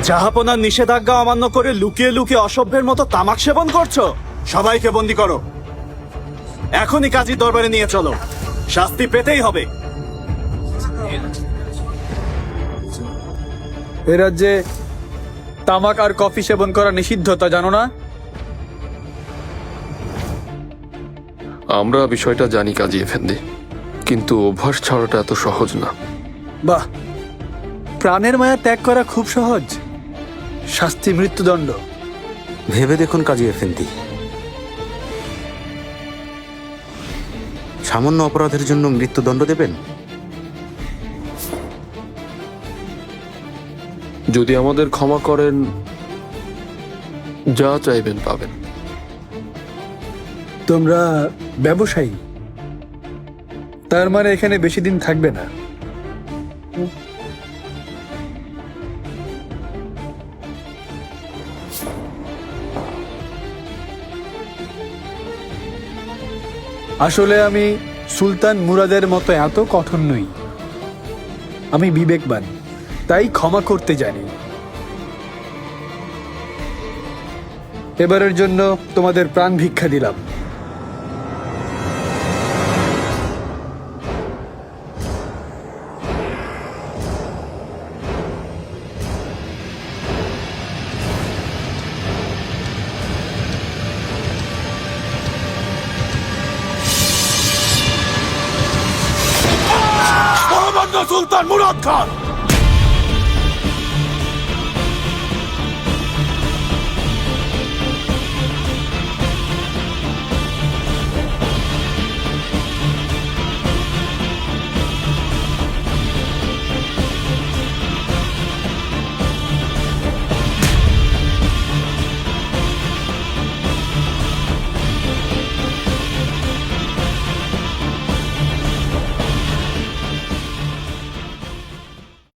জাহাপনার নিষেধাজ্ঞা অমান্য করে লুকিয়ে লুকিয়ে অসভ্যের মতো তামাক সেবন করছো। সবাইকে বন্দি করো, এখনই কাজীর দরবারে নিয়ে চলো, শাস্তি পেতেই হবে। এ রাজ্যে তামাক আর কফি সেবন করা নিষিদ্ধ, তা জানো না? আমরা বিষয়টা জানি কাজী এফেন্দি, কিন্তু অভ্যাস ছাড়াটা এত সহজ না। বাহ, প্রাণের মায়া ত্যাগ করা খুব সহজ, শাস্তি মৃত্যুদণ্ড। ভেবে দেখুন কাজী এফেন্দি, সামান্য অপরাধের জন্য মৃত্যুদণ্ড দেবেন? যদি আমাদের ক্ষমা করেন, যা চাইবেন পাবেন। তোমরা ব্যবসায়ী, তার মানে এখানে বেশি দিন থাকবে না। আসলে আমি সুলতান মুরাদের মতো এত কঠোর নই, আমি বিবেকবান, তাই ক্ষমা করতে জানি। এবারের জন্য তোমাদের প্রাণ ভিক্ষা দিলাম। সুলতান মুরাদ খান,